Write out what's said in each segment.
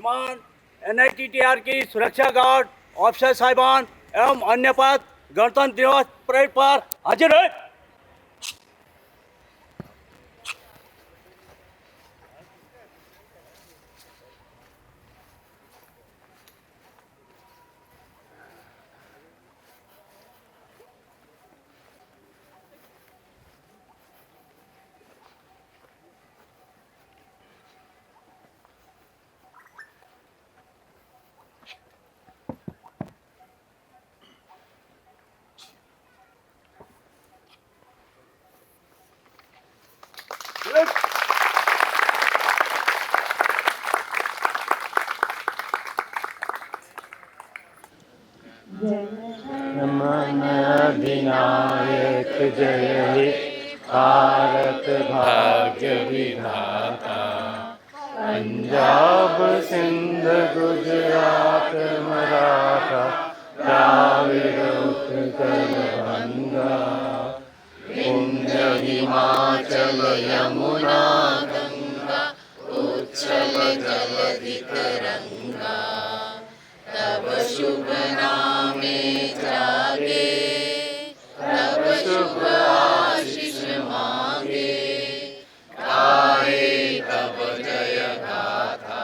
श्रीमान NITTR की सुरक्षा गार्ड, ऑफिसर साहिबान एवं अन्य पद गणतंत्र दिवस परेड पर हाजिर है। नमन अधिनायक जय हे भारत भाग्य विधाता। पंजाब सिंध गुजरात मराठा द्राविड़ उत्कल गंगा पुण्य हिमाचल यमुना गंगा उच्छल जलधि तरंगा। तब शुभ नामे जागे तब शुभ आशीष मांगे गाए तब जय गाथा।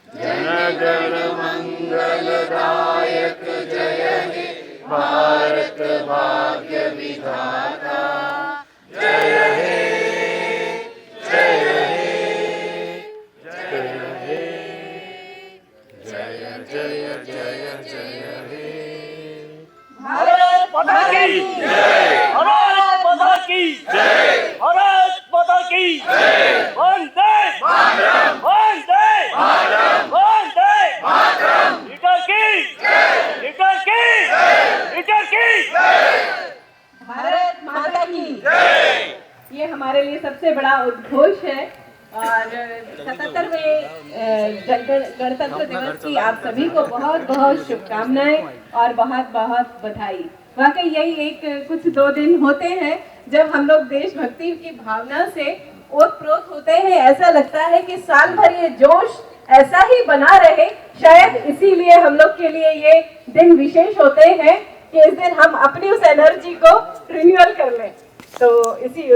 जन गण मंगलदायक जय हे भारत भाग्य विधाता। जय हे जय हे जय हे जय जय जय जय हे। भारत माता की जय, भारत माता की जय, भारत माता की जय। वंदे मातरम, वंदे मातरम, वंदे मातरम। लीडर की जय, लीडर की जय, लीडर की जय। भारत माता की जय। ये हमारे लिए सबसे बड़ा उद्घोष है और 77वें गणतंत्र दिवस की आप सभी को बहुत बहुत शुभकामनाएं और बहुत बहुत बधाई। वाकई यही एक कुछ 2 दिन होते हैं जब हम लोग देशभक्ति की भावना से ओतप्रोत होते हैं। ऐसा लगता है कि साल भर ये जोश ऐसा ही बना रहे। शायद इसीलिए हम लोग के लिए ये दिन विशेष होते हैं कि इस दिन हम अपनी उस एनर्जी को रिन्यूअल कर लें। तो इसी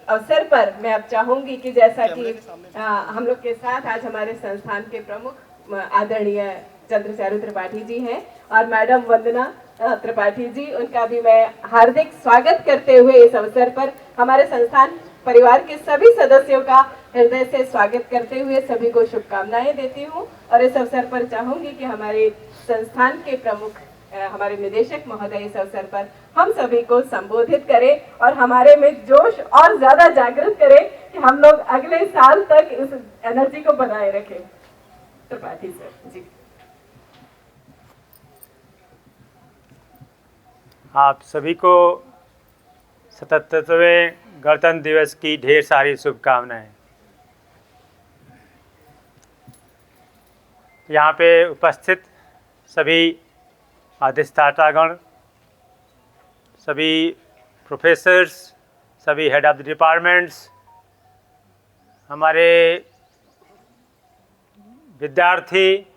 अवसर पर मैं अब चाहूंगी कि जैसा कि हम लोग के साथ आज हमारे संस्थान के प्रमुख आदरणीय चंद्रचारू त्रिपाठी जी हैं और मैडम वंदना त्रिपाठी जी, उनका भी मैं हार्दिक स्वागत करते हुए इस अवसर पर हमारे संस्थान परिवार के सभी सदस्यों का हृदय से स्वागत करते हुए सभी को शुभकामनाएं देती हूं। और इस अवसर पर चाहूंगी कि हमारे संस्थान के प्रमुख हमारे निदेशक महोदय इस अवसर पर हम सभी को संबोधित करें और हमारे में जोश और ज्यादा जागृत करें कि हम लोग अगले साल तक इस एनर्जी को बनाए रखें। त्रिपाठी सर जी। आप सभी को 77वें गणतंत्र दिवस की ढेर सारी शुभकामनाएं। यहाँ पे उपस्थित सभी अधिष्ठातागण, सभी प्रोफेसर्स, सभी हेड ऑफ द डिपार्टमेंट्स, हमारे विद्यार्थी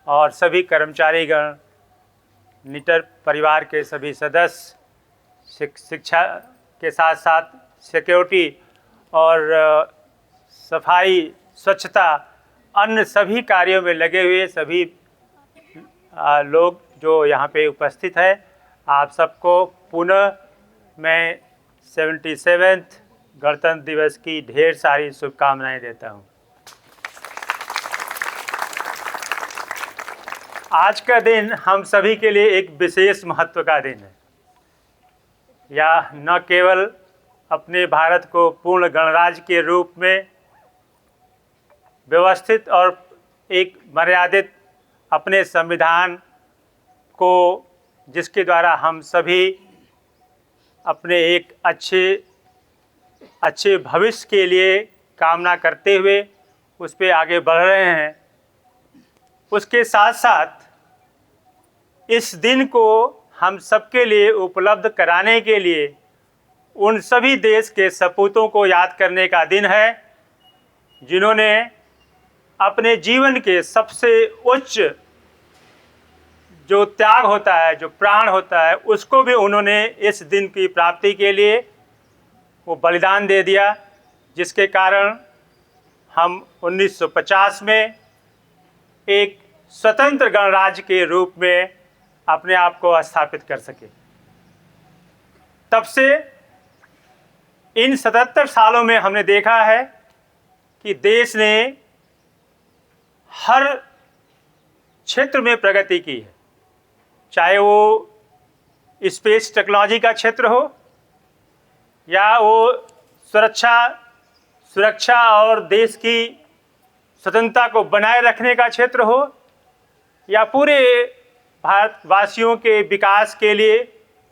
और सभी कर्मचारीगण, निटर परिवार के सभी सदस्य, शिक्षा के साथ साथ सिक्योरिटी और सफाई, स्वच्छता, अन्य सभी कार्यों में लगे हुए सभी लोग जो यहाँ पे उपस्थित है, आप सबको पुनः मैं 77वें गणतंत्र दिवस की ढेर सारी शुभकामनाएं देता हूँ। आज का दिन हम सभी के लिए एक विशेष महत्व का दिन है। यह न केवल अपने भारत को पूर्ण गणराज्य के रूप में व्यवस्थित और एक मर्यादित अपने संविधान को, जिसके द्वारा हम सभी अपने एक अच्छे भविष्य के लिए कामना करते हुए उस पे आगे बढ़ रहे हैं, उसके साथ साथ इस दिन को हम सबके लिए उपलब्ध कराने के लिए उन सभी देश के सपूतों को याद करने का दिन है जिन्होंने अपने जीवन के सबसे उच्च जो त्याग होता है, जो प्राण होता है, उसको भी उन्होंने इस दिन की प्राप्ति के लिए वो बलिदान दे दिया, जिसके कारण हम 1950 में एक स्वतंत्र गणराज्य के रूप में अपने आप को स्थापित कर सके। तब से इन 77 सालों में हमने देखा है कि देश ने हर क्षेत्र में प्रगति की है, चाहे वो स्पेस टेक्नोलॉजी का क्षेत्र हो या वो सुरक्षा और देश की स्वतंत्रता को बनाए रखने का क्षेत्र हो या पूरे भारतवासियों के विकास के लिए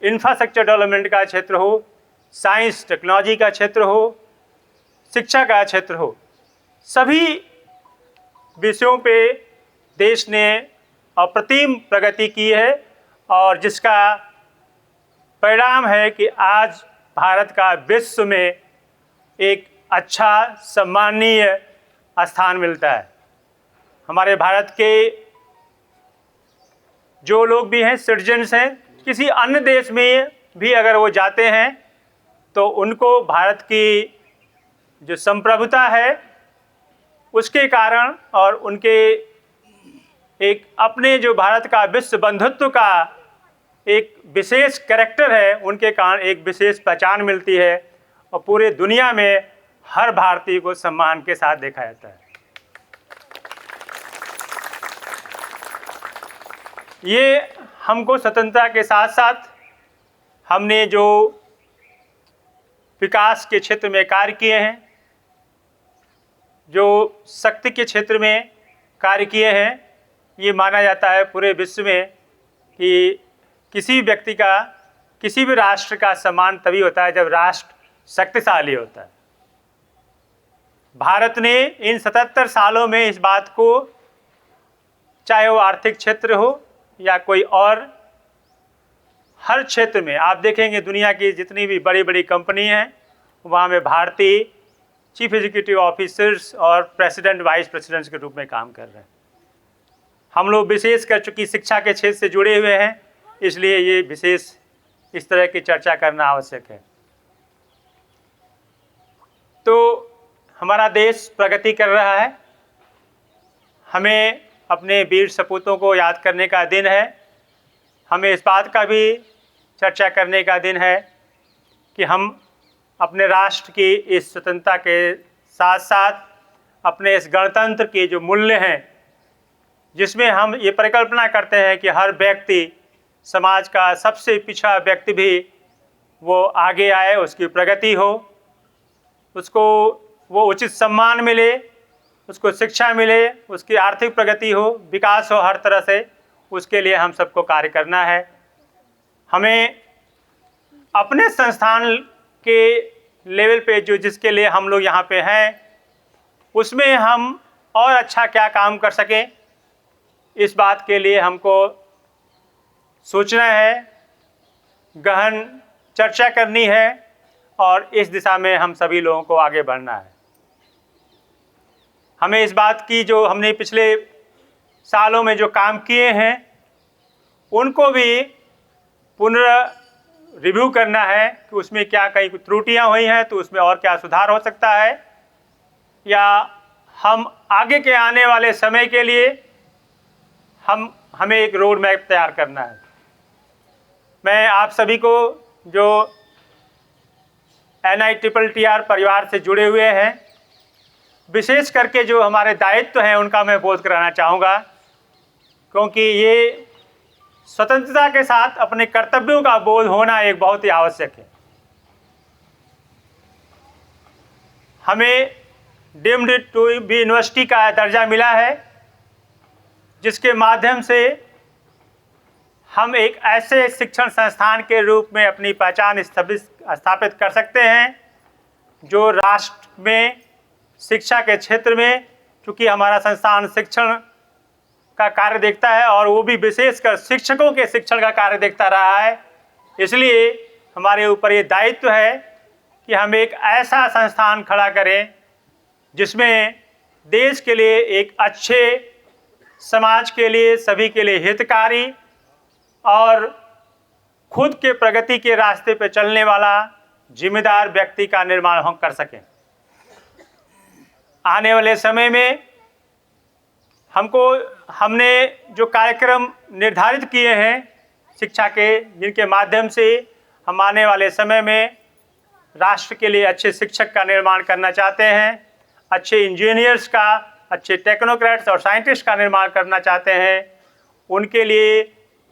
इंफ्रास्ट्रक्चर डेवलपमेंट का क्षेत्र हो, साइंस टेक्नोलॉजी का क्षेत्र हो, शिक्षा का क्षेत्र हो, सभी विषयों पे देश ने अप्रतिम प्रगति की है और जिसका परिणाम है कि आज भारत का विश्व में एक अच्छा सम्माननीय स्थान मिलता है। हमारे भारत के जो लोग भी हैं, सिटीजन्स हैं, किसी अन्य देश में भी अगर वो जाते हैं तो उनको भारत की जो संप्रभुता है उसके कारण और उनके एक अपने जो भारत का विश्व बंधुत्व का एक विशेष कैरेक्टर है, उनके कारण एक विशेष पहचान मिलती है और पूरे दुनिया में हर भारतीय को सम्मान के साथ देखा जाता है। ये हमको स्वतंत्रता के साथ साथ हमने जो विकास के क्षेत्र में कार्य किए हैं, जो शक्ति के क्षेत्र में कार्य किए हैं, ये माना जाता है पूरे विश्व में कि किसी व्यक्ति का, किसी भी राष्ट्र का सम्मान तभी होता है जब राष्ट्र शक्तिशाली होता है। भारत ने इन 77 सालों में इस बात को, चाहे वो आर्थिक क्षेत्र हो या कोई और, हर क्षेत्र में आप देखेंगे दुनिया की जितनी भी बड़ी बड़ी कंपनी हैं वहाँ में भारतीय चीफ एग्जीक्यूटिव ऑफिसर्स और प्रेसिडेंट, वाइस प्रेसिडेंट्स के रूप में काम कर रहे हैं। हम लोग विशेष कर चूँकि शिक्षा के क्षेत्र से जुड़े हुए हैं, इसलिए ये विशेष इस तरह की चर्चा करना आवश्यक है। तो हमारा देश प्रगति कर रहा है, हमें अपने वीर सपूतों को याद करने का दिन है। हमें इस बात का भी चर्चा करने का दिन है कि हम अपने राष्ट्र की इस स्वतंत्रता के साथ साथ अपने इस गणतंत्र के जो मूल्य हैं, जिसमें हम ये परिकल्पना करते हैं कि हर व्यक्ति, समाज का सबसे पिछड़ा व्यक्ति भी वो आगे आए, उसकी प्रगति हो, उसको वो उचित सम्मान मिले, उसको शिक्षा मिले, उसकी आर्थिक प्रगति हो, विकास हो हर तरह से, उसके लिए हम सबको कार्य करना है। हमें अपने संस्थान के लेवल पे जो जिसके लिए हम लोग यहाँ पे हैं, उसमें हम और अच्छा क्या काम कर सकें, इस बात के लिए हमको सोचना है, गहन चर्चा करनी है और इस दिशा में हम सभी लोगों को आगे बढ़ना है। हमें इस बात की, जो हमने पिछले सालों में जो काम किए हैं उनको भी रिव्यू करना है कि उसमें क्या कहीं त्रुटियां हुई हैं तो उसमें और क्या सुधार हो सकता है, या हम आगे के आने वाले समय के लिए हमें एक रोड मैप तैयार करना है। मैं आप सभी को जो NITTR परिवार से जुड़े हुए हैं, विशेष करके जो हमारे दायित्व हैं उनका मैं बोध कराना चाहूँगा, क्योंकि ये स्वतंत्रता के साथ अपने कर्तव्यों का बोध होना एक बहुत ही आवश्यक है। हमें डीम्ड टू बी यूनिवर्सिटी का दर्जा मिला है, जिसके माध्यम से हम एक ऐसे शिक्षण संस्थान के रूप में अपनी पहचान स्थापित कर सकते हैं जो राष्ट्र में शिक्षा के क्षेत्र में, चूँकि हमारा संस्थान शिक्षण का कार्य देखता है और वो भी विशेषकर शिक्षकों के शिक्षण का कार्य देखता रहा है, इसलिए हमारे ऊपर ये दायित्व है कि हम एक ऐसा संस्थान खड़ा करें जिसमें देश के लिए एक अच्छे, समाज के लिए, सभी के लिए हितकारी और खुद के प्रगति के रास्ते पर चलने वाला जिम्मेदार व्यक्ति का निर्माण हम कर सकें। आने वाले समय में हमने जो कार्यक्रम निर्धारित किए हैं शिक्षा के, जिनके माध्यम से हम आने वाले समय में राष्ट्र के लिए अच्छे शिक्षक का निर्माण करना चाहते हैं, अच्छे इंजीनियर्स का, अच्छे टेक्नोक्रेट्स और साइंटिस्ट का निर्माण करना चाहते हैं। उनके लिए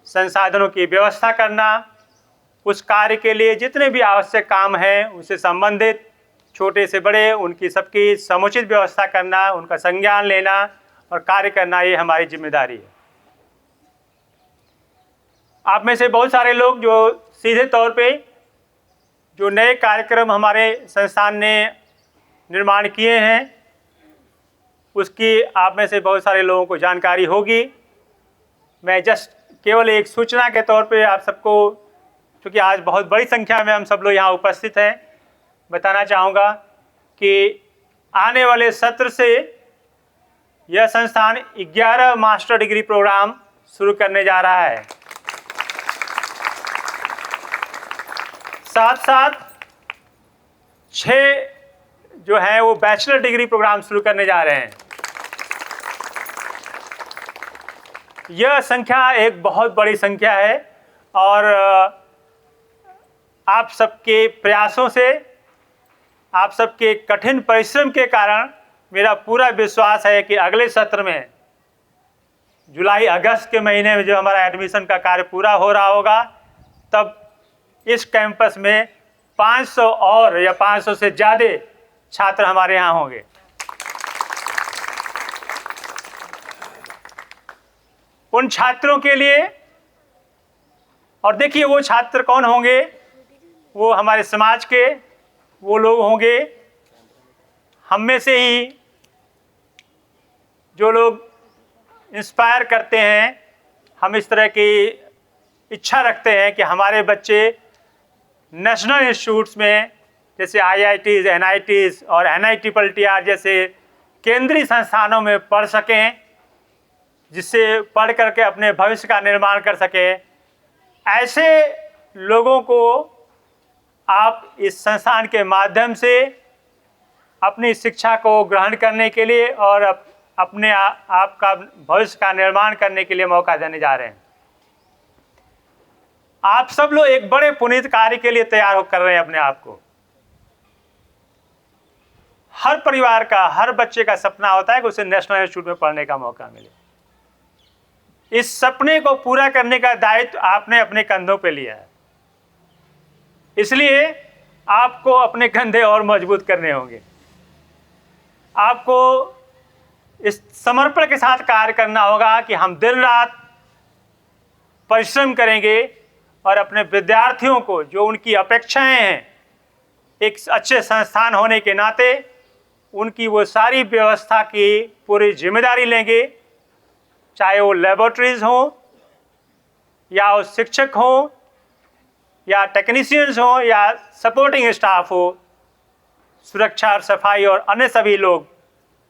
संसाधनों की व्यवस्था करना, उस कार्य के लिए जितने भी आवश्यक काम हैं उससे संबंधित छोटे से बड़े उनकी सबकी समुचित व्यवस्था करना, उनका संज्ञान लेना और कार्य करना, ये हमारी जिम्मेदारी है। आप में से बहुत सारे लोग जो सीधे तौर पे जो नए कार्यक्रम हमारे संस्थान ने निर्माण किए हैं उसकी आप में से बहुत सारे लोगों को जानकारी होगी। मैं जस्ट केवल एक सूचना के तौर पे आप सबको, क्योंकि आज बहुत बड़ी संख्या में हम सब लोग यहाँ उपस्थित हैं, बताना चाहूँगा कि आने वाले सत्र से यह संस्थान 11 मास्टर डिग्री प्रोग्राम शुरू करने जा रहा है। साथ साथ 6 जो है वो बैचलर डिग्री प्रोग्राम शुरू करने जा रहे हैं। यह संख्या एक बहुत बड़ी संख्या है और आप सबके प्रयासों से, आप सबके कठिन परिश्रम के कारण मेरा पूरा विश्वास है कि अगले सत्र में जुलाई अगस्त के महीने में जो हमारा एडमिशन का कार्य पूरा हो रहा होगा, तब इस कैंपस में 500 और या 500 से ज़्यादा छात्र हमारे यहाँ होंगे। उन छात्रों के लिए, और देखिए वो छात्र कौन होंगे, वो हमारे समाज के वो लोग होंगे, हम में से ही जो लोग इंस्पायर करते हैं, हम इस तरह की इच्छा रखते हैं कि हमारे बच्चे नेशनल इंस्टीट्यूट्स में जैसे IITs, NITs और NITRR जैसे केंद्रीय संस्थानों में पढ़ सकें, जिससे पढ़ करके अपने भविष्य का निर्माण कर सकें। ऐसे लोगों को आप इस संस्थान के माध्यम से अपनी शिक्षा को ग्रहण करने के लिए और अपने आप का भविष्य का निर्माण करने के लिए मौका देने जा रहे हैं। आप सब लोग एक बड़े पुनीत कार्य के लिए तैयार कर रहे हैं अपने आप को। हर परिवार का, हर बच्चे का सपना होता है कि उसे नेशनल इंस्टीट्यूट में पढ़ने का मौका मिले। इस सपने को पूरा करने का दायित्व आपने अपने कंधों पे लिया है, इसलिए आपको अपने कंधे और मजबूत करने होंगे। आपको इस समर्पण के साथ कार्य करना होगा कि हम दिन रात परिश्रम करेंगे और अपने विद्यार्थियों को जो उनकी अपेक्षाएं हैं, एक अच्छे संस्थान होने के नाते उनकी वो सारी व्यवस्था की पूरी जिम्मेदारी लेंगे, चाहे वो लेबोरेटरीज हों या वो शिक्षक हों या टेक्नीशियंस हों या सपोर्टिंग स्टाफ हो, सुरक्षा और सफाई और अन्य सभी लोग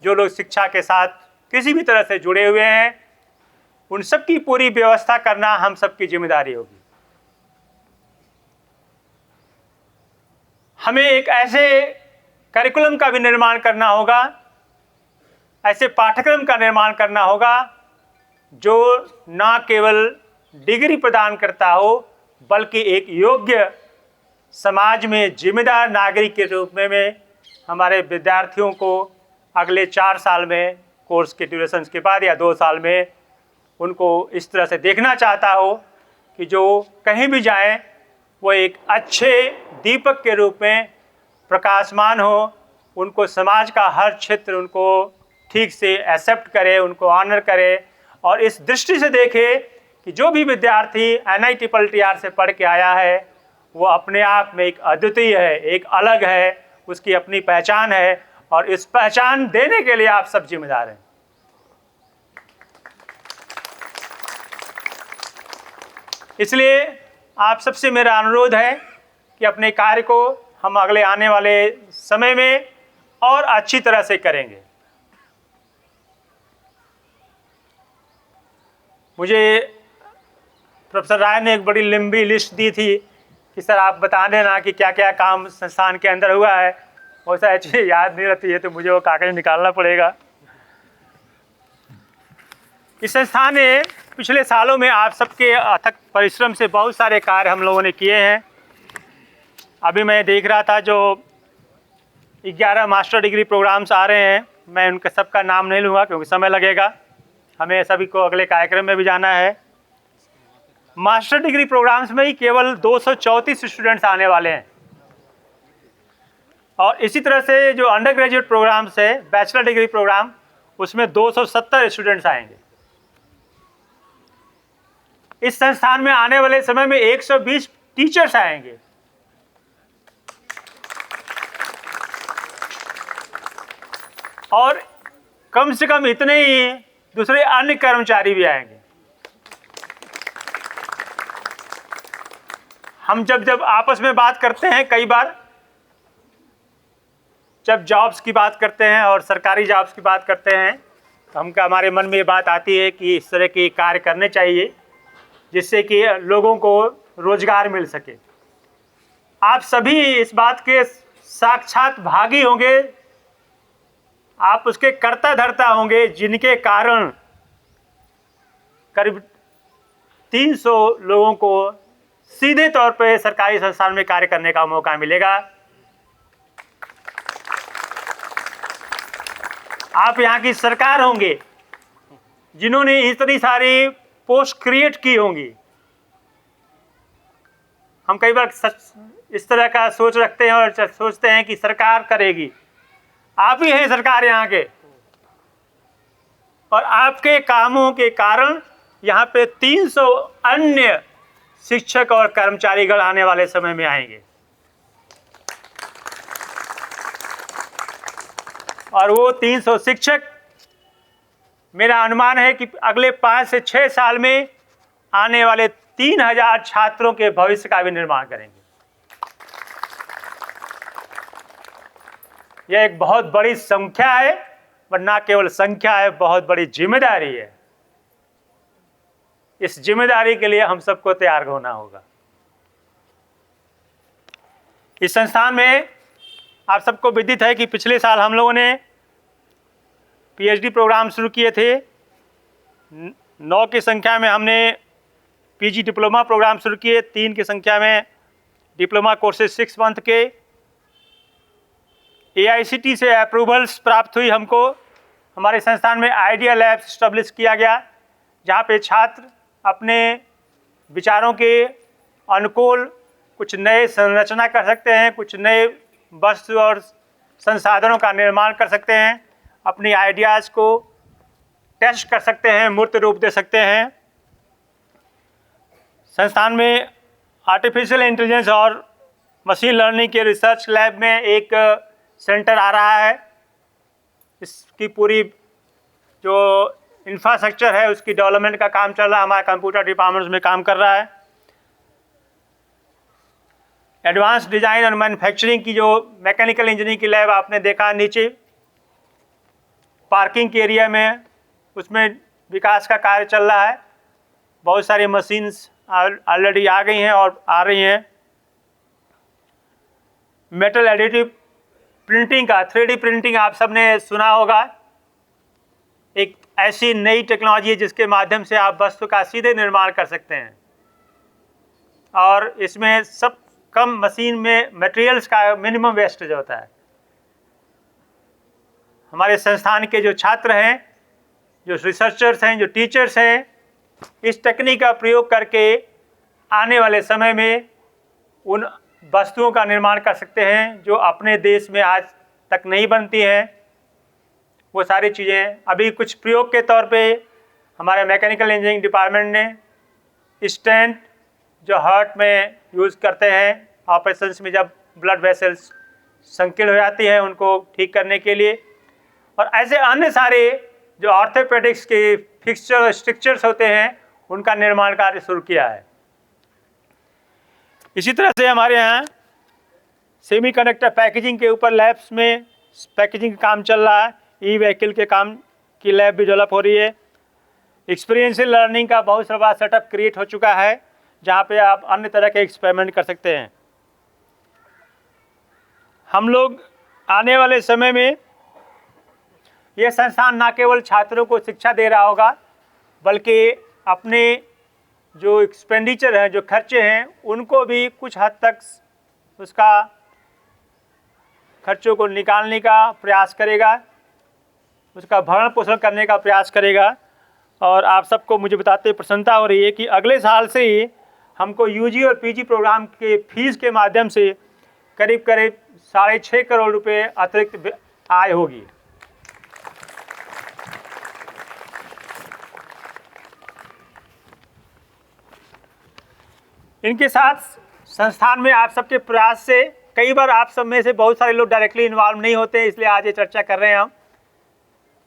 जो लोग शिक्षा के साथ किसी भी तरह से जुड़े हुए हैं, उन सब की पूरी व्यवस्था करना हम सबकी जिम्मेदारी होगी। हमें एक ऐसे करिकुलम का भी निर्माण करना होगा, ऐसे पाठ्यक्रम का निर्माण करना होगा जो ना केवल डिग्री प्रदान करता हो बल्कि एक योग्य समाज में जिम्मेदार नागरिक के रूप में हमारे विद्यार्थियों को अगले 4 साल में कोर्स के ड्यूरेशन के बाद या 2 साल में उनको इस तरह से देखना चाहता हो कि जो कहीं भी जाएं वो एक अच्छे दीपक के रूप में प्रकाशमान हो, उनको समाज का हर क्षेत्र उनको ठीक से एक्सेप्ट करे, उनको ऑनर करे और इस दृष्टि से देखे कि जो भी विद्यार्थी NITRR से पढ़ के आया है वो अपने आप में एक अद्वितीय है, एक अलग है, उसकी अपनी पहचान है और इस पहचान देने के लिए आप सब जिम्मेदार हैं। इसलिए आप सबसे मेरा अनुरोध है कि अपने कार्य को हम अगले आने वाले समय में और अच्छी तरह से करेंगे। मुझे प्रोफेसर राय ने एक बड़ी लंबी लिस्ट दी थी कि सर आप बता देना कि क्या क्या काम संस्थान के अंदर हुआ है। बहुत सारी चीज़ें याद नहीं रहती है तो मुझे वो कागज निकालना पड़ेगा। इस संस्थान ने पिछले सालों में आप सबके अथक परिश्रम से बहुत सारे कार्य हम लोगों ने किए हैं। अभी मैं देख रहा था जो 11 मास्टर डिग्री प्रोग्राम्स आ रहे हैं, मैं उनका सबका नाम नहीं लूँगा क्योंकि समय लगेगा, हमें सभी को अगले कार्यक्रम में भी जाना है। मास्टर डिग्री प्रोग्राम्स में ही केवल 234 स्टूडेंट्स आने वाले हैं और इसी तरह से जो अंडर ग्रेजुएट प्रोग्राम्स है, बैचलर डिग्री प्रोग्राम, उसमें 270 स्टूडेंट्स आएंगे। इस संस्थान में आने वाले समय में 120 टीचर्स आएंगे। और कम से कम इतने ही दूसरे अन्य कर्मचारी भी आएंगे। हम जब आपस में बात करते हैं, कई बार जब जॉब्स की बात करते हैं और सरकारी जॉब्स की बात करते हैं तो हमारे मन में ये बात आती है कि इस तरह के कार्य करने चाहिए जिससे कि लोगों को रोजगार मिल सके। आप सभी इस बात के साक्षात भागी होंगे, आप उसके कर्ता धर्ता होंगे जिनके कारण करीब 300 लोगों को सीधे तौर पे सरकारी संस्थान में कार्य करने का मौका मिलेगा। आप यहाँ की सरकार होंगे जिन्होंने इतनी सारी पोस्ट क्रिएट की होंगी। हम कई बार इस तरह का सोच रखते हैं और सोचते हैं कि सरकार करेगी। आप ही हैं सरकार यहाँ के, और आपके कामों के कारण यहाँ पे 300 अन्य शिक्षक और कर्मचारीगण आने वाले समय में आएंगे। और वो 300 शिक्षक, मेरा अनुमान है कि अगले 5 से 6 साल में आने वाले 3000 छात्रों के भविष्य का भी निर्माण करेंगे। यह एक बहुत बड़ी संख्या है, पर ना केवल संख्या है, बहुत बड़ी जिम्मेदारी है। इस जिम्मेदारी के लिए हम सबको तैयार होना होगा। इस संस्थान में आप सबको विदित है कि पिछले साल हम लोगों ने पीएचडी प्रोग्राम शुरू किए थे। 9 की संख्या में हमने पीजी डिप्लोमा प्रोग्राम शुरू किए, 3 की संख्या में डिप्लोमा कोर्सेज 6 मंथ के। AICTE से अप्रूवल्स प्राप्त हुई हमको। हमारे संस्थान में आइडिया लैब्स इस्टेब्लिश किया गया जहाँ पे छात्र अपने विचारों के अनुकूल कुछ नए संरचना कर सकते हैं, कुछ नए वस्तु और संसाधनों का निर्माण कर सकते हैं, अपनी आइडियाज़ को टेस्ट कर सकते हैं, मूर्त रूप दे सकते हैं। संस्थान में आर्टिफिशियल इंटेलिजेंस और मशीन लर्निंग के रिसर्च लैब में एक सेंटर आ रहा है। इसकी पूरी जो इंफ्रास्ट्रक्चर है उसकी डेवलपमेंट का काम चल रहा है, हमारा कंप्यूटर डिपार्टमेंट में काम कर रहा है। एडवांस डिज़ाइन और मैन्युफैक्चरिंग की जो मैकेनिकल इंजीनियरिंग की लैब आपने देखा नीचे पार्किंग के एरिया में, उसमें विकास का कार्य चल रहा है। बहुत सारी मशीन्स ऑलरेडी आ गई हैं और आ रही हैं। मेटल एडिटिव प्रिंटिंग का 3D प्रिंटिंग आप सबने सुना होगा, एक ऐसी नई टेक्नोलॉजी है जिसके माध्यम से आप वस्तु का सीधे निर्माण कर सकते हैं और इसमें सब कम मशीन में मटेरियल्स का मिनिमम वेस्टेज होता है। हमारे संस्थान के जो छात्र हैं, जो रिसर्चर्स हैं, जो टीचर्स हैं, इस टेक्निक का प्रयोग करके आने वाले समय में उन वस्तुओं का निर्माण कर सकते हैं जो अपने देश में आज तक नहीं बनती हैं। वो सारी चीज़ें अभी कुछ प्रयोग के तौर पे हमारे मैकेनिकल इंजीनियरिंग डिपार्टमेंट ने स्टेंट जो हार्ट में यूज़ करते हैं ऑपरेशंस में, जब ब्लड वेसल्स संकीर्ण हो जाती हैं उनको ठीक करने के लिए, और ऐसे अन्य सारे जो ऑर्थोपेडिक्स के फिक्सचर और स्ट्रक्चर्स होते हैं उनका निर्माण कार्य शुरू किया है। इसी तरह से हमारे यहाँ सेमीकंडक्टर पैकेजिंग के ऊपर लैब्स में पैकेजिंग का काम चल रहा है। ई व्हीकल के काम की लैब भी डेवलप हो रही है। एक्सपीरियंशियल लर्निंग का बहुत सारा सेटअप क्रिएट हो चुका है, जहाँ पे आप अन्य तरह के एक्सपेरिमेंट कर सकते हैं। हम लोग आने वाले समय में यह संस्थान न केवल छात्रों को शिक्षा दे रहा होगा, बल्कि अपने जो एक्सपेंडिचर हैं, जो खर्चे हैं, उनको भी कुछ हद तक उसका खर्चों को निकालने का प्रयास करेगा, उसका भरण पोषण करने का प्रयास करेगा। और आप सबको मुझे बताते प्रसन्नता हो रही है कि अगले साल से ही हमको यूजी और पीजी प्रोग्राम के फीस के माध्यम से करीब करीब 6.5 करोड़ रुपए अतिरिक्त आय होगी। इनके साथ संस्थान में आप सबके प्रयास से, कई बार आप सब में से बहुत सारे लोग डायरेक्टली इन्वॉल्व नहीं होते, इसलिए आज ये चर्चा कर रहे हैं हम,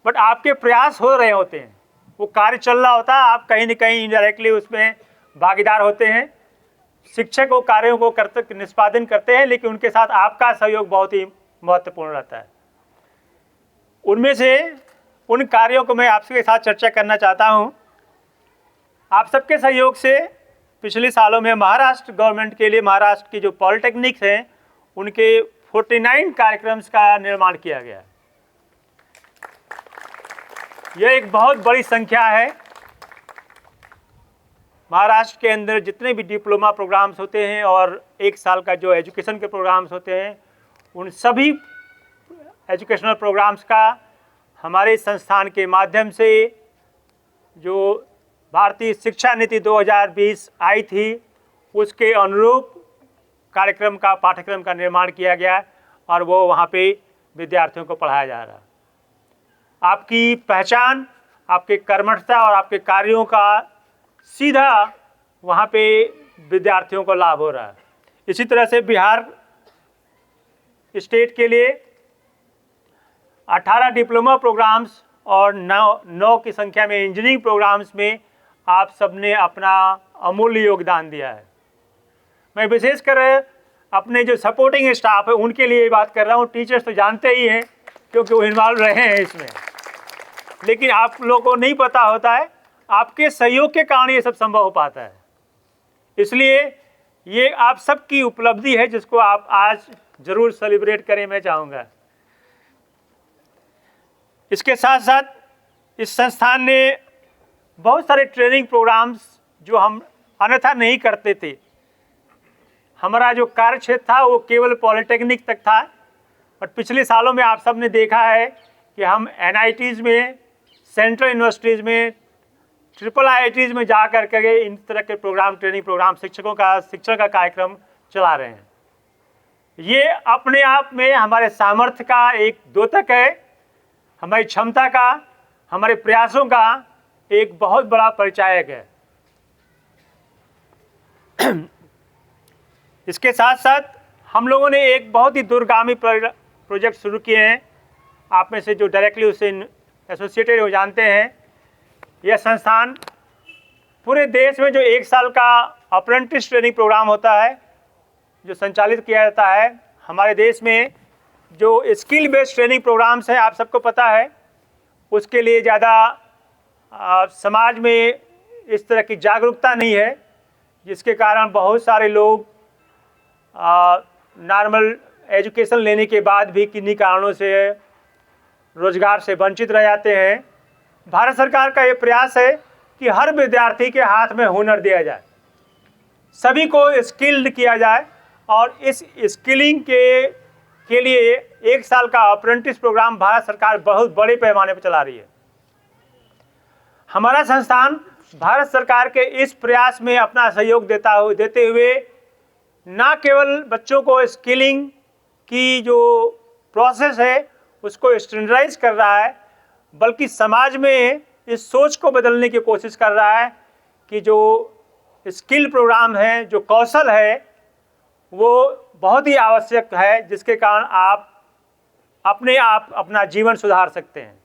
बट आपके प्रयास हो रहे होते हैं, वो कार्य चल रहा होता है, आप कहीं न कहीं इनडायरेक्टली उसमें भागीदार होते हैं। शिक्षक वो कार्यों को निष्पादन करते हैं, लेकिन उनके साथ आपका सहयोग बहुत ही महत्वपूर्ण रहता है। उनमें से उन कार्यों को मैं आपके साथ चर्चा करना चाहता हूँ। आप सबके सहयोग से पिछले सालों में महाराष्ट्र गवर्नमेंट के लिए, महाराष्ट्र की जो पॉलिटेक्निक्स हैं, उनके 49 कार्यक्रम्स का निर्माण किया गया। यह एक बहुत बड़ी संख्या है। महाराष्ट्र के अंदर जितने भी डिप्लोमा प्रोग्राम्स होते हैं और 1 साल का जो एजुकेशन के प्रोग्राम्स होते हैं, उन सभी एजुकेशनल प्रोग्राम्स का हमारे संस्थान के माध्यम से जो भारतीय शिक्षा नीति 2020 आई थी, उसके अनुरूप कार्यक्रम का, पाठ्यक्रम का निर्माण किया गया और वो वहाँ पे विद्यार्थियों को पढ़ाया जा रहा है। आपकी पहचान, आपके कर्मठता और आपके कार्यों का सीधा वहाँ पे विद्यार्थियों को लाभ हो रहा है। इसी तरह से बिहार स्टेट के लिए 18 डिप्लोमा प्रोग्राम्स और 9 की संख्या में इंजीनियरिंग प्रोग्राम्स में आप सबने अपना अमूल्य योगदान दिया है। मैं विशेषकर अपने जो सपोर्टिंग स्टाफ है उनके लिए बात कर रहा हूँ। टीचर्स तो जानते ही हैं क्योंकि वो इन्वॉल्व रहे हैं इसमें, लेकिन आप लोगों को नहीं पता होता है, आपके सहयोग के कारण ये सब संभव हो पाता है। इसलिए ये आप सबकी उपलब्धि है जिसको आप आज जरूर सेलिब्रेट करें, मैं चाहूँगा। इसके साथ साथ इस संस्थान ने बहुत सारे ट्रेनिंग प्रोग्राम्स जो हम अन्यथा नहीं करते थे। हमारा जो कार्य क्षेत्र था वो केवल पॉलिटेक्निक तक था, बट पिछले सालों में आप सब ने देखा है कि हम NITs में, सेंट्रल यूनिवर्सिटीज़ में, ट्रिपल IITs में जा कर के इन तरह के प्रोग्राम, ट्रेनिंग प्रोग्राम, शिक्षकों का शिक्षण का कार्यक्रम चला रहे हैं। ये अपने आप में हमारे सामर्थ्य का एक द्योतक है, हमारी क्षमता का, हमारे प्रयासों का एक बहुत बड़ा परिचायक है। इसके साथ साथ हम लोगों ने एक बहुत ही दूरगामी प्रोजेक्ट शुरू किए हैं। आप में से जो डायरेक्टली उससे एसोसिएटेड हो जानते हैं, यह संस्थान पूरे देश में जो 1 साल का अप्रेंटिस ट्रेनिंग प्रोग्राम होता है, जो संचालित किया जाता है, हमारे देश में जो स्किल बेस्ड ट्रेनिंग प्रोग्राम्स हैं, आप सबको पता है, उसके लिए ज़्यादा समाज में इस तरह की जागरूकता नहीं है, जिसके कारण बहुत सारे लोग नॉर्मल एजुकेशन लेने के बाद भी किन्हीं कारणों से रोजगार से वंचित रह जाते हैं। भारत सरकार का ये प्रयास है कि हर विद्यार्थी के हाथ में हुनर दिया जाए, सभी को स्किल्ड किया जाए, और इस स्किलिंग के लिए 1 साल का अप्रेंटिस प्रोग्राम भारत सरकार बहुत बड़े पैमाने पर चला रही है। हमारा संस्थान भारत सरकार के इस प्रयास में अपना सहयोग देते हुए न केवल बच्चों को स्किलिंग की जो प्रोसेस है उसको स्टैंडर्डाइज कर रहा है, बल्कि समाज में इस सोच को बदलने की कोशिश कर रहा है कि जो स्किल प्रोग्राम है, जो कौशल है, वो बहुत ही आवश्यक है, जिसके कारण आप अपने आप अपना जीवन सुधार सकते हैं।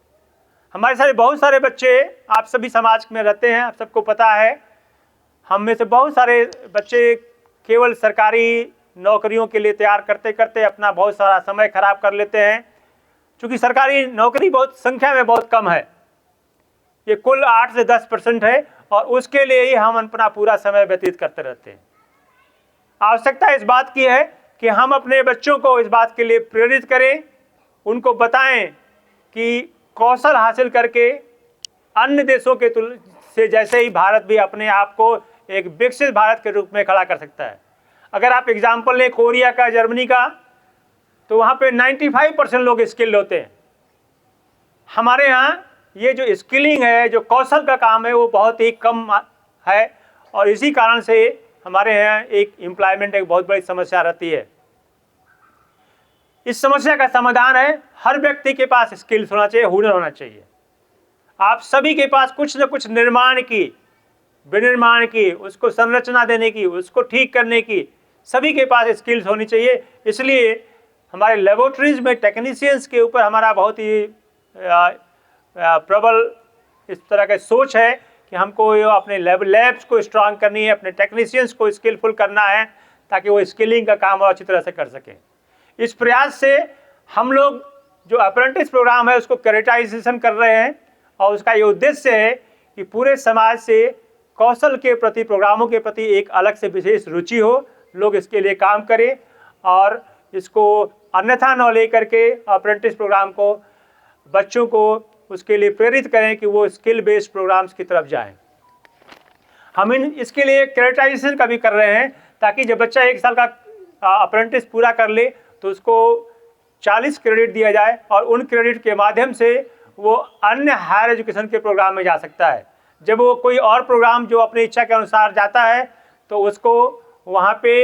हमारे सारे बहुत सारे बच्चे, आप सभी समाज में रहते हैं, आप सबको पता है, हम में से बहुत सारे बच्चे केवल सरकारी नौकरियों के लिए तैयार करते करते अपना बहुत सारा समय खराब कर लेते हैं। चूँकि सरकारी नौकरी बहुत संख्या में बहुत कम है, ये कुल 8 से 10% है और उसके लिए ही हम अपना पूरा समय व्यतीत करते रहते हैं। आवश्यकता इस बात की है कि हम अपने बच्चों को इस बात के लिए प्रेरित करें, उनको बताएं कि कौशल हासिल करके अन्य देशों के से जैसे ही भारत भी अपने आप को एक विकसित भारत के रूप में खड़ा कर सकता है। अगर आप एग्जाम्पल लें कोरिया का, जर्मनी का, तो वहाँ पे 95% लोग स्किल्ड होते हैं। हमारे यहाँ ये जो स्किलिंग है, जो कौशल का काम है, वो बहुत ही कम है और इसी कारण से हमारे यहाँ एक एम्प्लॉयमेंट एक बहुत बड़ी समस्या रहती है। इस समस्या का समाधान है हर व्यक्ति के पास स्किल्स होना चाहिए, हुनर होना चाहिए। आप सभी के पास कुछ न कुछ निर्माण की, विनिर्माण की, उसको संरचना देने की, उसको ठीक करने की, सभी के पास स्किल्स होनी चाहिए। इसलिए हमारे लेबोरेटरीज में टेक्नीशियंस के ऊपर हमारा बहुत ही प्रबल इस तरह का सोच है कि हमको अपने लैब्स को स्ट्रांग करनी है, अपने टेक्नीशियंस को स्किलफुल करना है ताकि वो स्किलिंग का काम और अच्छी तरह से कर सकें। इस प्रयास से हम लोग जो अप्रेंटिस प्रोग्राम है उसको कैरेटाइजेशन कर रहे हैं और उसका ये उद्देश्य है कि पूरे समाज से कौशल के प्रति, प्रोग्रामों के प्रति एक अलग से विशेष रुचि हो, लोग इसके लिए काम करें और इसको अन्यथा न लेकर के अप्रेंटिस प्रोग्राम को, बच्चों को उसके लिए प्रेरित करें कि वो स्किल बेस्ड प्रोग्राम्स की तरफ जाएं। हम इसके लिए कैरेटाइजेशन का भी कर रहे हैं ताकि जब बच्चा 1 साल का अप्रेंटिस पूरा कर ले तो उसको 40 क्रेडिट दिया जाए और उन क्रेडिट के माध्यम से वो अन्य हायर एजुकेशन के प्रोग्राम में जा सकता है। जब वो कोई और प्रोग्राम जो अपनी इच्छा के अनुसार जाता है तो उसको वहाँ पे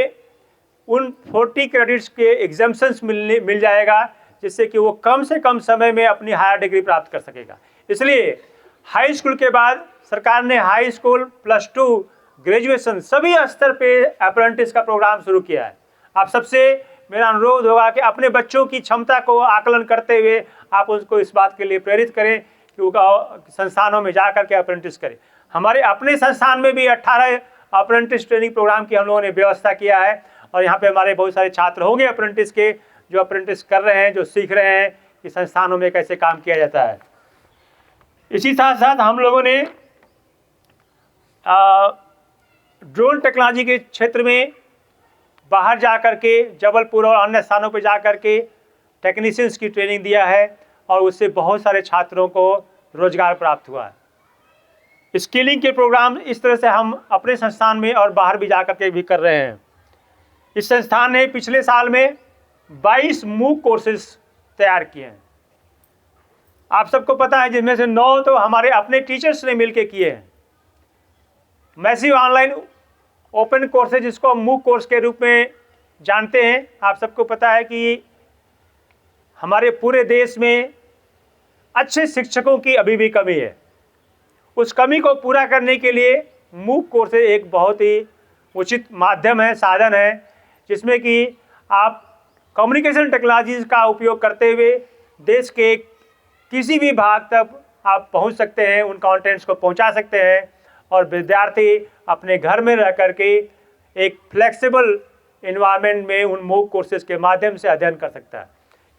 उन 40 क्रेडिट्स के एग्जाम्पशंस मिल जाएगा, जिससे कि वो कम से कम समय में अपनी हायर डिग्री प्राप्त कर सकेगा। इसलिए हाई स्कूल के बाद सरकार ने हाई स्कूल, +2, ग्रेजुएशन सभी स्तर पे अप्रेंटिस का प्रोग्राम शुरू किया है। आप सबसे मेरा अनुरोध होगा कि अपने बच्चों की क्षमता को आकलन करते हुए आप उसको इस बात के लिए प्रेरित करें कि वो संस्थानों में जा कर के अप्रेंटिस करें। हमारे अपने संस्थान में भी 18 अप्रेंटिस ट्रेनिंग प्रोग्राम की हम लोगों ने व्यवस्था किया है और यहाँ पे हमारे बहुत सारे छात्र होंगे अप्रेंटिस के, जो अप्रेंटिस कर रहे हैं, जो सीख रहे हैं कि संस्थानों में कैसे काम किया जाता है। इसी साथ साथ हम लोगों ने ड्रोन टेक्नोलॉजी के क्षेत्र में बाहर जा कर के, जबलपुर और अन्य स्थानों पर जा कर के टेक्नीशियंस की ट्रेनिंग दिया है और उससे बहुत सारे छात्रों को रोजगार प्राप्त हुआ है। स्किलिंग के प्रोग्राम इस तरह से हम अपने संस्थान में और बाहर भी जा कर के भी कर रहे हैं। इस संस्थान ने पिछले साल में 22 मूक कोर्सेज तैयार किए हैं। आप सबको पता है जिनमें से 9 तो हमारे अपने टीचर्स ने मिलकर किए हैं। मैसिव ऑनलाइन ओपन कोर्सेज, जिसको हम मूक कोर्स के रूप में जानते हैं, आप सबको पता है कि हमारे पूरे देश में अच्छे शिक्षकों की अभी भी कमी है। उस कमी को पूरा करने के लिए मूक कोर्सेज एक बहुत ही उचित माध्यम है, साधन है, जिसमें कि आप कम्युनिकेशन टेक्नोलॉजीज का उपयोग करते हुए देश के किसी भी भाग तक आप पहुंच सकते हैं, उन कंटेंट्स को पहुंचा सकते हैं और विद्यार्थी अपने घर में रह कर के एक फ्लेक्सिबल इन्वायरमेंट में उन मूक कोर्सेज के माध्यम से अध्ययन कर सकता है।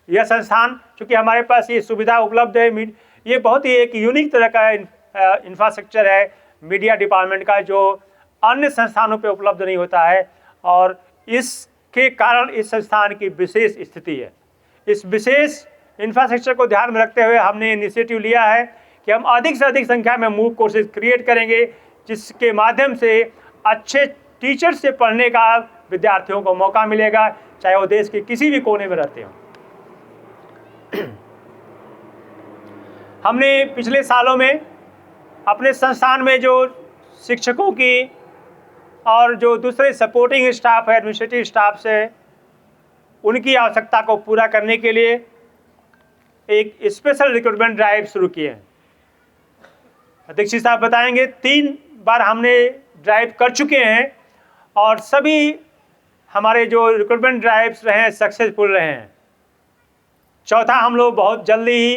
यह संस्थान, चूँकि हमारे पास ये सुविधा उपलब्ध है, ये बहुत ही एक यूनिक तरह का इंफ्रास्ट्रक्चर है मीडिया डिपार्टमेंट का, जो अन्य संस्थानों पे उपलब्ध नहीं होता है और इसके कारण इस संस्थान की विशेष स्थिति है। इस विशेष इंफ्रास्ट्रक्चर को ध्यान में रखते हुए हमने इनिशिएटिव लिया है कि हम अधिक से अधिक संख्या में मूक कोर्सेज क्रिएट करेंगे, जिसके माध्यम से अच्छे टीचर से पढ़ने का विद्यार्थियों को मौका मिलेगा, चाहे वो देश के किसी भी कोने में रहते हों। हमने पिछले सालों में अपने संस्थान में जो शिक्षकों की और जो दूसरे सपोर्टिंग स्टाफ है, एडमिनिस्ट्रेटिव स्टाफ से, उनकी आवश्यकता को पूरा करने के लिए एक स्पेशल रिक्रूटमेंट ड्राइव शुरू किए हैं। अध्यक्ष साहब बताएंगे, 3 बार हमने ड्राइव कर चुके हैं और सभी हमारे जो रिक्रूटमेंट ड्राइव्स रहे हैं सक्सेसफुल रहे हैं। चौथा हम लोग बहुत जल्दी ही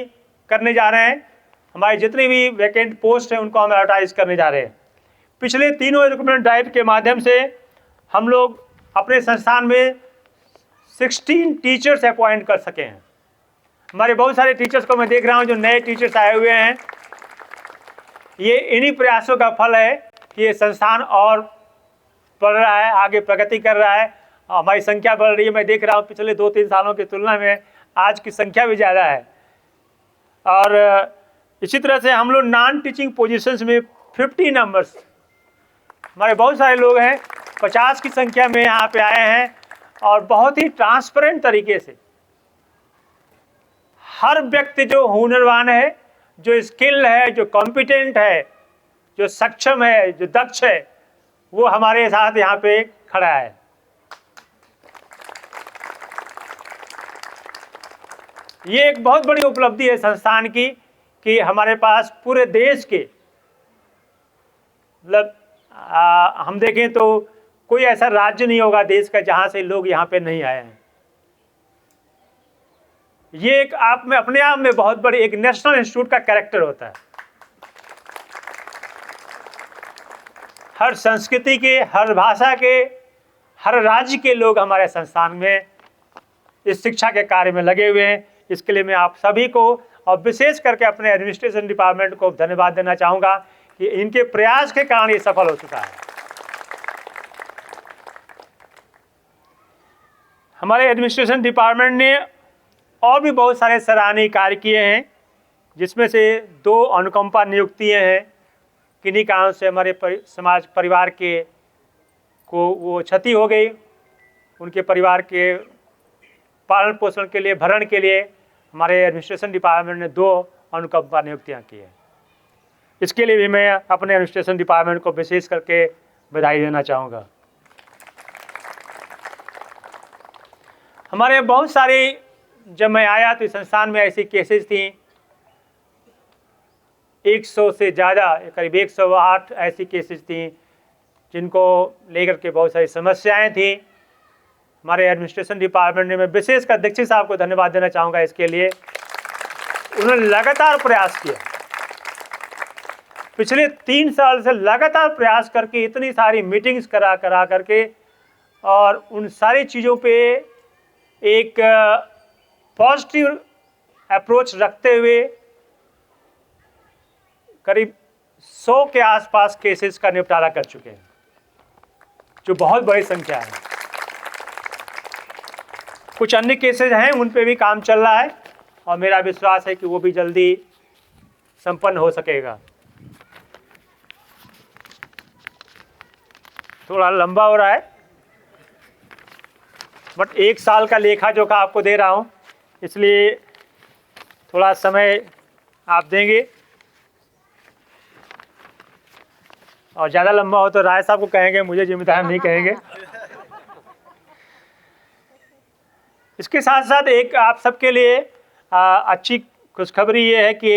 करने जा रहे हैं। हमारी जितनी भी वैकेंट पोस्ट हैं उनको हम एडवर्टाइज करने जा रहे हैं। पिछले तीनों रिक्रूटमेंट ड्राइव के माध्यम से हम लोग अपने संस्थान में 16 टीचर्स अपॉइंट कर सके हैं। हमारे बहुत सारे टीचर्स को मैं देख रहा हूं जो नए टीचर्स आए हुए हैं। ये इन्हीं प्रयासों का फल है कि ये संस्थान और बढ़ रहा है, आगे प्रगति कर रहा है, हमारी संख्या बढ़ रही है। मैं देख रहा हूँ पिछले 2-3 सालों की तुलना में आज की संख्या भी ज़्यादा है। और इसी तरह से हम लोग नॉन टीचिंग पोजीशंस में 50 नंबर्स, हमारे बहुत सारे लोग हैं 50 की संख्या में यहाँ पे आए हैं, और बहुत ही ट्रांसपेरेंट तरीके से हर व्यक्ति जो हुनरवान है, जो स्किल है, जो कॉम्पिटेंट है, जो सक्षम है, जो दक्ष है, वो हमारे साथ यहाँ पे खड़ा है। ये एक बहुत बड़ी उपलब्धि है संस्थान की कि हमारे पास पूरे देश के, मतलब हम देखें तो कोई ऐसा राज्य नहीं होगा देश का जहां से लोग यहाँ पे नहीं आए हैं। ये एक आप में अपने आप में बहुत बड़ी एक नेशनल इंस्टीट्यूट का कैरेक्टर होता है। हर संस्कृति के, हर भाषा के, हर राज्य के लोग हमारे संस्थान में इस शिक्षा के कार्य में लगे हुए हैं। इसके लिए मैं आप सभी को और विशेष करके अपने एडमिनिस्ट्रेशन डिपार्टमेंट को धन्यवाद देना चाहूँगा कि इनके प्रयास के कारण ये सफल हो चुका है। हमारे एडमिनिस्ट्रेशन डिपार्टमेंट ने और भी बहुत सारे सराहनीय कार्य किए हैं, जिसमें से 2 अनुकंपा नियुक्तियाँ हैं। किन्हीं कारण से हमारे समाज परिवार के को वो क्षति हो गई, उनके परिवार के पालन पोषण के लिए, भरण के लिए हमारे एडमिनिस्ट्रेशन डिपार्टमेंट ने 2 अनुकंपा नियुक्तियाँ की हैं। इसके लिए भी मैं अपने एडमिनिस्ट्रेशन डिपार्टमेंट को विशेष करके बधाई देना चाहूँगा। हमारे बहुत सारी, जब मैं आया तो इस संस्थान में ऐसी केसेस थी 100 से ज़्यादा, करीब 108 ऐसी केसेस थी जिनको लेकर के बहुत सारी समस्याएं थी। हमारे एडमिनिस्ट्रेशन डिपार्टमेंट ने, मैं विशेषकर दीक्षित साहब को धन्यवाद देना चाहूँगा इसके लिए, उन्होंने लगातार प्रयास किया। पिछले 3 साल से लगातार प्रयास करके इतनी सारी मीटिंग्स करा करके और उन सारी चीज़ों पे एक पॉजिटिव अप्रोच रखते हुए करीब 100 के आसपास केसेस का निपटारा कर चुके हैं, जो बहुत बड़ी संख्या है। कुछ अन्य केसेस हैं, उन पे भी काम चल रहा है और मेरा विश्वास है कि वो भी जल्दी संपन्न हो सकेगा। थोड़ा लंबा हो रहा है, बट 1 साल का लेखा जोखा आपको दे रहा हूँ, इसलिए थोड़ा समय आप देंगे। और ज़्यादा लंबा हो तो राय साहब को कहेंगे, मुझे जिम्मेदार नहीं कहेंगे। इसके साथ साथ एक आप सबके लिए अच्छी खुशखबरी ये है कि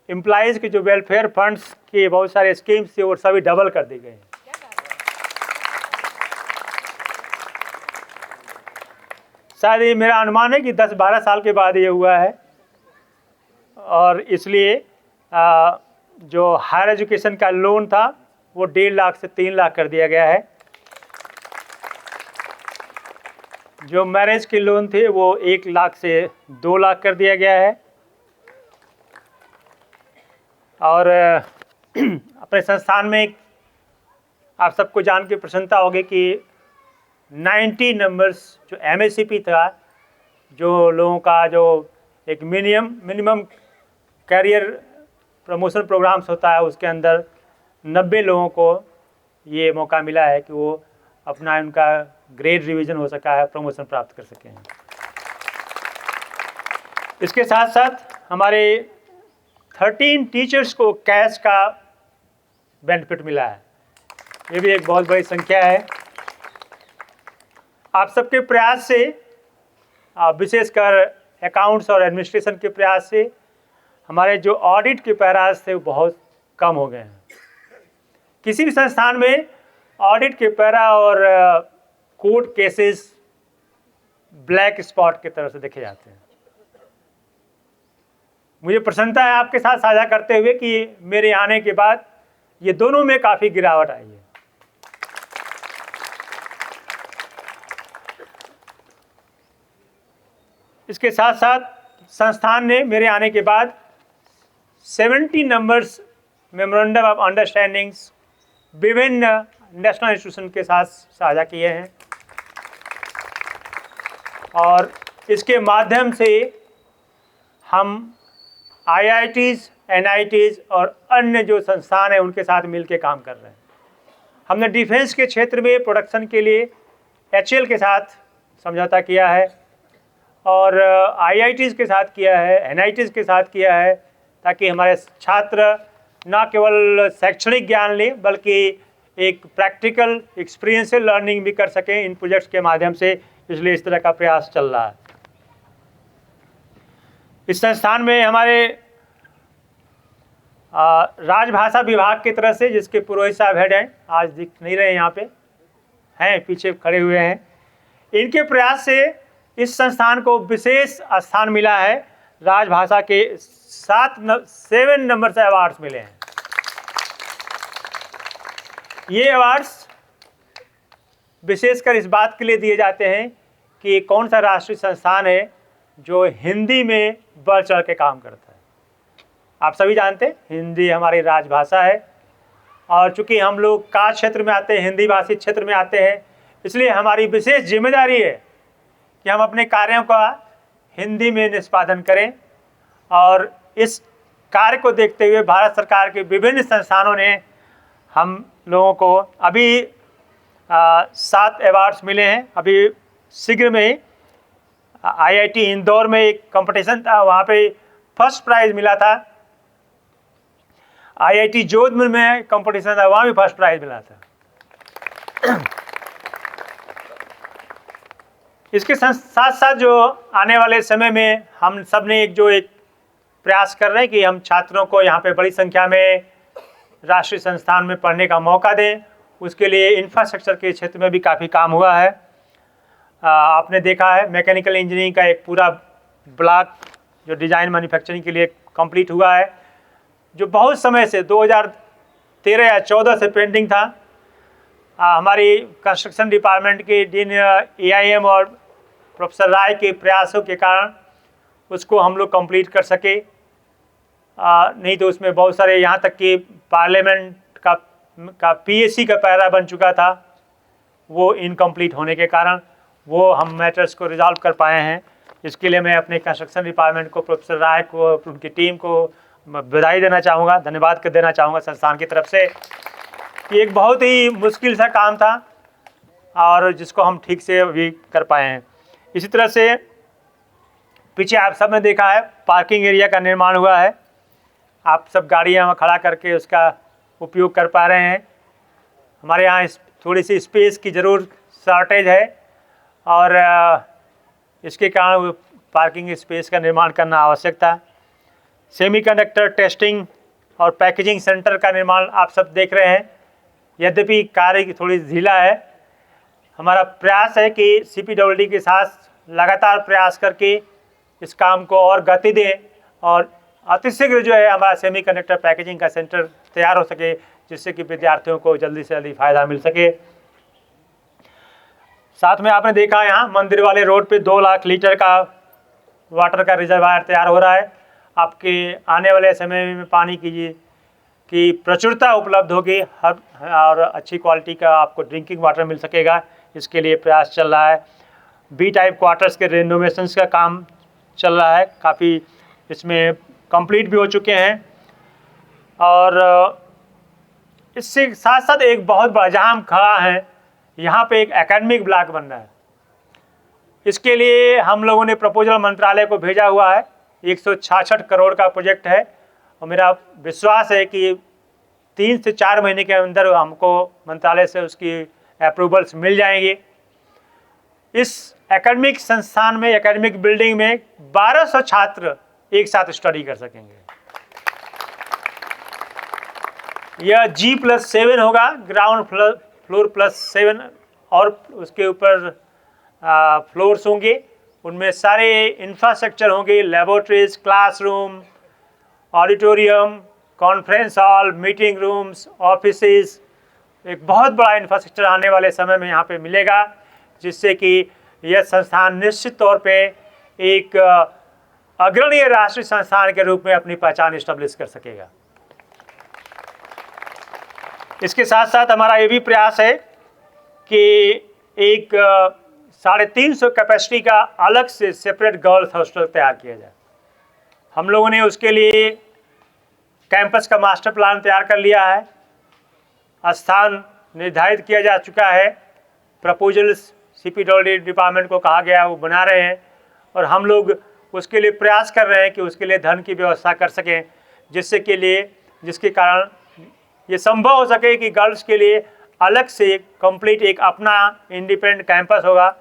एम्प्लॉइज़ के जो वेलफेयर फंड्स के बहुत सारे स्कीम्स थे वो सभी डबल कर दी गए हैं। शायद ये मेरा अनुमान है कि 10-12 साल के बाद ये हुआ है, और इसलिए जो हायर एजुकेशन का लोन था वो 1.5 लाख से 3 लाख कर दिया गया है। जो मैरिज के लोन थे वो 1 लाख से 2 लाख कर दिया गया है। और अपने संस्थान में आप सबको जान के प्रसन्नता होगी कि 90 नंबर्स जो MSCP था, जो लोगों का जो एक मिनिमम कैरियर प्रमोशन प्रोग्राम्स होता है, उसके अंदर 90 लोगों को ये मौका मिला है कि वो अपना उनका ग्रेड रिवीजन हो सका है, प्रमोशन प्राप्त कर सके हैं। इसके साथ साथ हमारे 13 टीचर्स को कैश का बेनिफिट मिला है, ये भी एक बहुत बड़ी संख्या है। आप सबके प्रयास से, विशेषकर अकाउंट्स और एडमिनिस्ट्रेशन के प्रयास से हमारे जो ऑडिट के पैराज थे वो बहुत कम हो गए हैं। किसी भी संस्थान में ऑडिट के पैरा और कोर्ट केसेस ब्लैक स्पॉट की तरह से देखे जाते हैं। मुझे प्रसन्नता है आपके साथ साझा करते हुए कि मेरे आने के बाद ये दोनों में काफ़ी गिरावट आई है। इसके साथ साथ संस्थान ने मेरे आने के बाद 70 नंबर्स मेमोरेंडम ऑफ अंडरस्टैंडिंग्स विभिन्न नेशनल इंस्टीट्यूशन के साथ साझा किए हैं और इसके माध्यम से हम IITs, NITs और अन्य जो संस्थान हैं उनके साथ मिलकर काम कर रहे हैं। हमने डिफेंस के क्षेत्र में प्रोडक्शन के लिए HAL के साथ समझौता किया है और IITs के साथ किया है, NITs के साथ किया है, ताकि हमारे छात्र न केवल शैक्षणिक ज्ञान लें बल्कि एक प्रैक्टिकल एक्सपीरियंशियल लर्निंग भी कर सकें इन प्रोजेक्ट्स के माध्यम से। इसलिए इस तरह का प्रयास चल रहा है। इस संस्थान में हमारे राजभाषा विभाग की तरफ से, जिसके पुरोहित साहब हेड हैं, आज दिख नहीं रहे, यहाँ पे हैं, पीछे खड़े हुए हैं, इनके प्रयास से इस संस्थान को विशेष स्थान मिला है। राजभाषा के 7 नंबर से अवार्ड्स मिले हैं। ये अवार्ड्स विशेषकर इस बात के लिए दिए जाते हैं कि कौन सा राष्ट्रीय संस्थान है जो हिंदी में बढ़ चढ़ के काम करता है। आप सभी जानते हैं हिंदी हमारी राजभाषा है और चूंकि हम लोग कार्य क्षेत्र में आते हैं, हिंदी भाषी क्षेत्र में आते हैं, इसलिए हमारी विशेष जिम्मेदारी है कि हम अपने कार्यों का हिंदी में निष्पादन करें। और इस कार्य को देखते हुए भारत सरकार के विभिन्न संस्थानों ने हम लोगों को अभी 7 अवार्ड्स मिले हैं। अभी शीघ्र में ही IIT इंदौर में एक कंपटीशन था, वहाँ पे फर्स्ट प्राइज़ मिला था। IIT जोधपुर में कंपटीशन था, वहाँ भी फर्स्ट प्राइज़ मिला था। इसके साथ साथ जो आने वाले समय में हम सब ने एक प्रयास कर रहे हैं कि हम छात्रों को यहाँ पे बड़ी संख्या में राष्ट्रीय संस्थान में पढ़ने का मौका दें। उसके लिए इंफ्रास्ट्रक्चर के क्षेत्र में भी काफ़ी काम हुआ है। आपने देखा है मैकेनिकल इंजीनियरिंग का एक पूरा ब्लॉक जो डिज़ाइन मैन्युफैक्चरिंग के लिए कंप्लीट हुआ है, जो बहुत समय से 2013 या 14 से पेंडिंग था। हमारी कंस्ट्रक्शन डिपार्टमेंट के डीन AIM और प्रोफेसर राय के प्रयासों के कारण उसको हम लोग कंप्लीट कर सके। नहीं तो उसमें बहुत सारे, यहाँ तक कि पार्लियामेंट का PAC का पैरा बन चुका था, वो इनकम्प्लीट होने के कारण वो हम मैटर्स को रिजॉल्व कर पाए हैं। इसके लिए मैं अपने कंस्ट्रक्शन डिपार्टमेंट को, प्रोफेसर राय को, उनकी टीम को बधाई देना चाहूँगा, धन्यवाद देना चाहूँगा संस्थान की तरफ से। ये एक बहुत ही मुश्किल सा काम था और जिसको हम ठीक से अभी कर पाए हैं। इसी तरह से पीछे आप सब ने देखा है पार्किंग एरिया का निर्माण हुआ है। आप सब गाड़ियाँ वहाँ खड़ा करके उसका उपयोग कर पा रहे हैं। हमारे यहाँ थोड़ी सी स्पेस की ज़रूर शॉर्टेज है और इसके कारण पार्किंग स्पेस का निर्माण करना आवश्यक था। सेमीकंडक्टर टेस्टिंग और पैकेजिंग सेंटर का निर्माण आप सब देख रहे हैं। यद्यपि कार्य थोड़ी ढीला है, हमारा प्रयास है कि CPWD के साथ लगातार प्रयास करके इस काम को और गति दें और अतिशीघ्र जो है हमारा सेमीकंडक्टर पैकेजिंग का सेंटर तैयार हो सके, जिससे कि विद्यार्थियों को जल्दी से जल्दी फ़ायदा मिल सके। साथ में आपने देखा यहाँ मंदिर वाले रोड पे 2 लाख लीटर का वाटर का रिजर्वायर तैयार हो रहा है। आपके आने वाले समय में पानी की प्रचुरता उपलब्ध होगी, हर और अच्छी क्वालिटी का आपको ड्रिंकिंग वाटर मिल सकेगा। इसके लिए प्रयास चल रहा है। B टाइप क्वार्टर्स के रेनोवेशंस का काम चल रहा है, काफ़ी इसमें कंप्लीट भी हो चुके हैं। और इससे साथ साथ एक बहुत बड़ा, जहाँ हम खड़ा हैं यहाँ पे एक एकेडमिक ब्लॉक बन रहा है। इसके लिए हम लोगों ने प्रपोजल मंत्रालय को भेजा हुआ है। 166 करोड़ का प्रोजेक्ट है और मेरा विश्वास है कि 3 से 4 महीने के अंदर हमको मंत्रालय से उसकी अप्रूवल्स मिल जाएंगे। इस एकेडमिक संस्थान में, एकेडमिक बिल्डिंग में 1200 छात्र एक साथ स्टडी कर सकेंगे। यह G+7 होगा, ग्राउंड फ्लोर +7 और उसके ऊपर फ्लोर्स होंगे। उनमें सारे इंफ्रास्ट्रक्चर होंगे, laboratories, classroom, auditorium, conference hall, meeting rooms, offices. एक बहुत बड़ा इंफ्रास्ट्रक्चर आने वाले समय में यहाँ पे मिलेगा, जिससे कि यह संस्थान निश्चित तौर पे एक अग्रणीय राष्ट्रीय संस्थान के रूप में अपनी पहचान इस्टेब्लिश कर सकेगा। इसके साथ साथ हमारा ये भी प्रयास है कि एक 350 कैपेसिटी का अलग से सेपरेट गर्ल्स हॉस्टल तैयार किया जाए। हम लोगों ने उसके लिए कैंपस का मास्टर प्लान तैयार कर लिया है, स्थान निर्धारित किया जा चुका है, प्रपोजल्स CPWD डिपार्टमेंट को कहा गया है वो बना रहे हैं, और हम लोग उसके लिए प्रयास कर रहे हैं कि उसके लिए धन की व्यवस्था कर सकें, जिसके कारण ये संभव हो सके कि गर्ल्स के लिए अलग से कंप्लीट एक अपना इंडिपेंडेंट कैंपस होगा।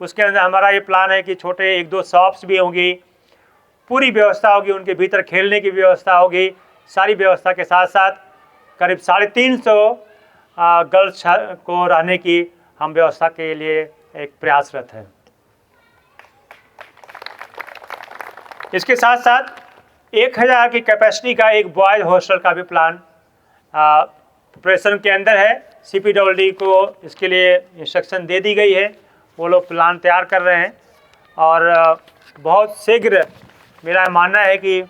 उसके अंदर हमारा ये प्लान है कि छोटे 1-2 शॉप्स भी होंगी, पूरी व्यवस्था होगी, उनके भीतर खेलने की व्यवस्था होगी, सारी व्यवस्था के साथ साथ करीब 350 गर्ल्स को रहने की हम व्यवस्था के लिए एक प्रयासरत है। इसके साथ साथ 1000 की कैपेसिटी का एक बॉयज़ हॉस्टल का भी प्लान प्रिपरेशन के अंदर है। CPWD को इसके लिए इंस्ट्रक्शन दे दी गई है, वो लोग प्लान तैयार कर रहे हैं, और बहुत शीघ्र मेरा मानना है कि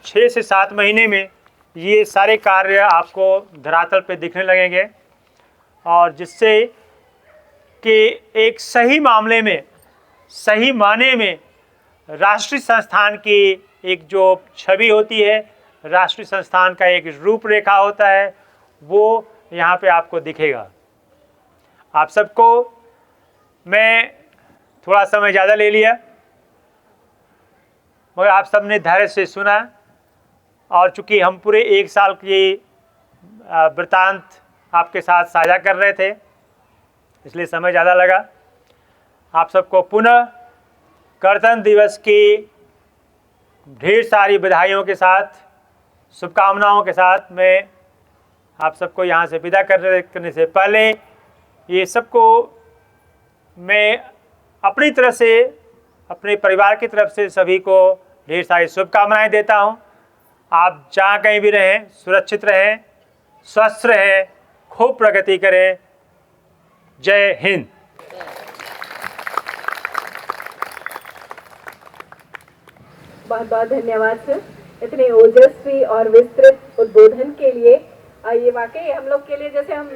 6 से 7 महीने में ये सारे कार्य आपको धरातल पे दिखने लगेंगे, और जिससे कि एक सही मामले में, सही माने में राष्ट्रीय संस्थान की एक जो छवि होती है, राष्ट्रीय संस्थान का एक रूपरेखा होता है, वो यहाँ पे आपको दिखेगा। आप सबको मैं थोड़ा समय ज़्यादा ले लिया, मगर आप सबने धैर्य से सुना, और चूँकि हम पूरे 1 साल की वृतांत आपके साथ साझा कर रहे थे, इसलिए समय ज़्यादा लगा। आप सबको पुनः गणतंत्र दिवस की ढेर सारी बधाइयों के साथ, शुभकामनाओं के साथ मैं आप सबको यहाँ से विदा करने से पहले ये सबको मैं अपनी तरफ से, अपने परिवार की तरफ से सभी को ढेर सारी शुभकामनाएं देता हूँ। आप जहाँ कहीं भी रहें, सुरक्षित रहें, स्वस्थ रहें, खूब प्रगति करें। जय हिंद। बहुत बहुत धन्यवाद सर, इतने ओजस्वी और विस्तृत उद्बोधन के लिए। ये वाकई हम लोग के लिए, जैसे हम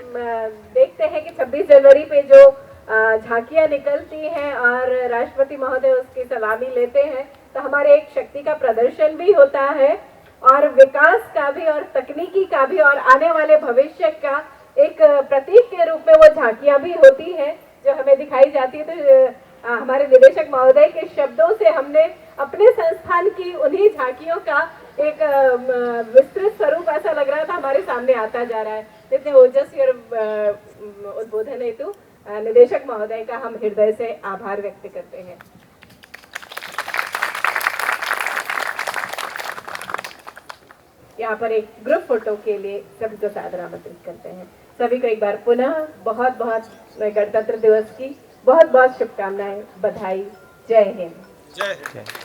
देखते हैं कि 26 जनवरी पे जो झांकियां निकलती हैं और राष्ट्रपति महोदय उसकी सलामी लेते हैं, तो हमारे एक शक्ति का प्रदर्शन भी होता है, और विकास का भी, और तकनीकी का भी, और आने वाले भविष्य का एक प्रतीक के रूप में वो झांकियां भी होती हैं जो हमें दिखाई जाती है। तो हमारे निदेशक महोदय के शब्दों से हमने अपने संस्थान की उन्हीं झांकियों का एक विस्तृत स्वरूप, ऐसा लग रहा था, हमारे सामने आता जा रहा है। इतने ओजस्वी और उद्बोधन हेतु निदेशक महोदय का हम हृदय से आभार व्यक्त करते हैं। यहाँ पर एक ग्रुप फोटो के लिए सभी को सादर आमंत्रित करते हैं। सभी को एक बार पुनः बहुत बहुत गणतंत्र दिवस की बहुत बहुत शुभकामनाएं, बधाई। जय हिंद। जय हिंद।